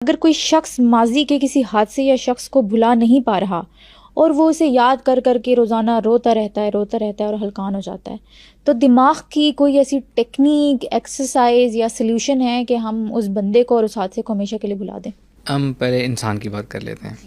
अगर कोई शख्स माजी के किसी हादसे या शख्स को भुला नहीं पा रहा और वो उसे याद कर कर के रोज़ाना रोता रहता है और हलकान हो जाता है, तो दिमाग की कोई ऐसी टेक्निक, एक्सरसाइज या सल्यूशन है कि हम उस बंदे को और उस हादसे को हमेशा के लिए भुला दें? हम पहले इंसान की बात कर लेते हैं,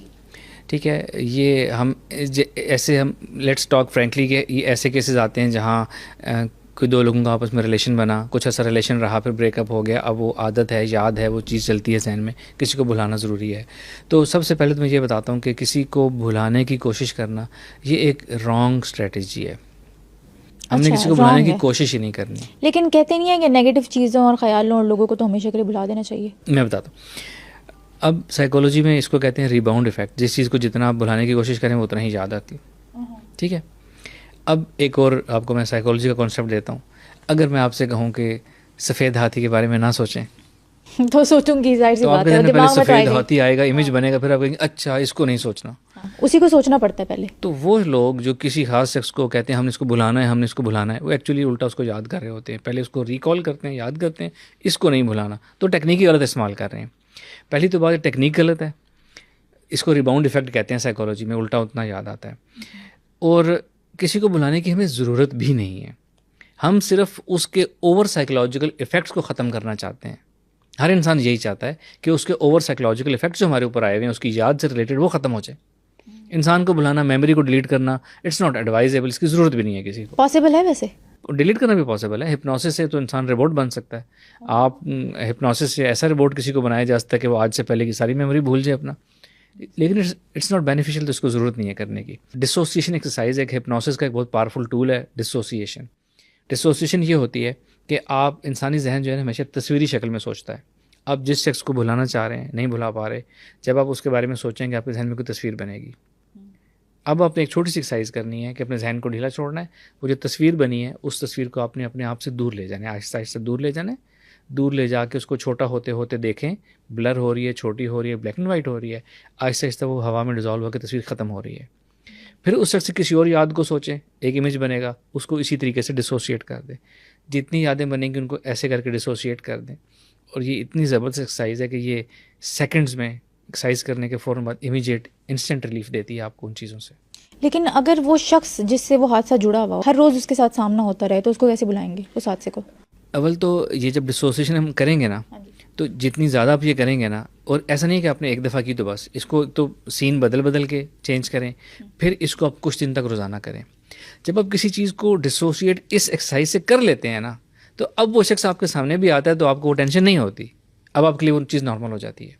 ठीक है। ये हम ऐसे हम लेट्स टॉक फ्रेंकली के ये ऐसे केसेस आते हैं जहाँ कोई दो लोगों का आपस में रिलेशन बना, कुछ ऐसा रिलेशन रहा, फिर ब्रेकअप हो गया। अब वो आदत है, याद है, वो चीज़ चलती है जहन में, किसी को भुलाना ज़रूरी है। तो सबसे पहले तो मैं ये बताता हूँ कि किसी को भुलाने की कोशिश करना ये एक रॉन्ग स्ट्रेटजी है। हमने अच्छा, किसी को भुलाने की है। कोशिश ही नहीं करनी। लेकिन कहते नहीं है कि नेगेटिव चीज़ों और ख्यालों और लोगों को तो हमेशा के लिए भुला देना चाहिए? मैं बताता हूँ। अब साइकोलॉजी में इसको कहते हैं रिबाउंड इफेक्ट। जिस चीज़ को जितना आप भुलाने की कोशिश करें वो उतना ही याद आती है, ठीक है। अब एक और आपको मैं साइकोलॉजी का कॉन्सेप्ट देता हूँ। अगर मैं आपसे कहूँ कि सफ़ेद हाथी के बारे में ना सोचें तो सोचूंगी, जाहिर सी तो बात आपके है, जहन में पहले दिमाग में तो सफ़ेद आएगा ही। हाथी आएगा, इमेज बनेगा, फिर आप कहेंगे अच्छा इसको नहीं सोचना। उसी को सोचना पड़ता है पहले। तो वो लोग जो किसी खास शख्स को कहते हैं हमने इसको भुलाना है, हमने इसको भुलाना है, वो एक्चुअली उल्टा उसको याद कर रहे होते हैं। पहले उसको रिकॉल करते हैं, याद करते हैं, इसको नहीं भुलाना। तो टेक्निक ही गलत इस्तेमाल कर रहे हैं। पहली तो बात टेक्निक गलत है, इसको रिबाउंड इफेक्ट कहते हैं साइकोलॉजी में, उल्टा उतना याद आता है। और किसी को भुलाने की हमें ज़रूरत भी नहीं है, हम सिर्फ उसके ओवर साइकोलॉजिकल इफ़ेक्ट्स को ख़त्म करना चाहते हैं। हर इंसान यही चाहता है कि उसके ओवर साइकोलॉजिकल इफेक्ट्स जो हमारे ऊपर आए हुए हैं, उसकी याद से रिलेटेड, वो ख़त्म हो जाए। इंसान को भुलाना, मेमोरी को डिलीट करना, इट्स नॉट एडवाइजेबल, इसकी ज़रूरत भी नहीं है किसी को। पॉसिबल है वैसे? डिलीट करना भी पॉसिबल है। हिप्नोसिस से तो इंसान रोबोट बन सकता है। आप हिप्नोसिस से ऐसा रोबोट किसी को बनाया जा सकता है कि वो आज से पहले की सारी मेमोरी भूल जाए अपना, लेकिन इट्स नॉट बेनिफिशियल, तो इसको ज़रूरत नहीं है करने की। डिसोसिएशन एक्सरसाइज एक हिप्नोसिस का एक बहुत पावरफुल टूल है। डिसोसिएशन ये होती है कि आप इंसानी जहन जो है हमेशा तस्वीरी शक्ल में सोचता है। आप जिस शख्स को भुलाना चाह रहे हैं, नहीं भुला पा रहे, जब आप उसके बारे में सोचेंगे आपके जहन में कोई तस्वीर बनेगी। अब आपने एक छोटी सी एक्सरसाइज करनी है कि अपने जहन को ढीला छोड़ना है। वो जो तस्वीर बनी है उस तस्वीर को आपने अपने आप से दूर ले जाना है, आहिस्ता आहिस्ता दूर ले जाना है। दूर ले जाके उसको छोटा होते होते देखें, ब्लर हो रही है, छोटी हो रही है, ब्लैक एंड वाइट हो रही है, आहिस्ता आहिस्ता वो हवा में डिज़ोल्व होकर तस्वीर ख़त्म हो रही है। फिर उस शख्स से किसी और याद को सोचें, एक इमेज बनेगा, उसको इसी तरीके से डिसोशिएट कर दें। जितनी यादें बनेंगी उनको ऐसे करके डिसोशिएट कर दें। और ये इतनी ज़बरदस्त एक्सरसाइज है कि ये सेकंड्स में एक्सरसाइज करने के फ़ौरन बाद इमीडिएट इंस्टेंट रिलीफ देती है आपको उन चीज़ों से। लेकिन अगर वो शख्स जिससे वो हादसा जुड़ा हुआ हो, हर रोज़ उसके साथ सामना होता रहे, तो उसको कैसे बुलाएंगे उस हादसे को? अव्वल तो ये जब डिसोसिएशन हम करेंगे ना, तो जितनी ज़्यादा आप ये करेंगे ना, और ऐसा नहीं कि आपने एक दफ़ा की तो बस, इसको तो सीन बदल बदल के चेंज करें, फिर इसको आप कुछ दिन तक रोज़ाना करें। जब आप किसी चीज़ को डिसोशिएट इस एक्सरसाइज से कर लेते हैं ना, तो अब वो शख्स आपके सामने भी आता है तो आपको वो टेंशन नहीं होती, अब आपके लिए वो चीज़ नॉर्मल हो जाती है।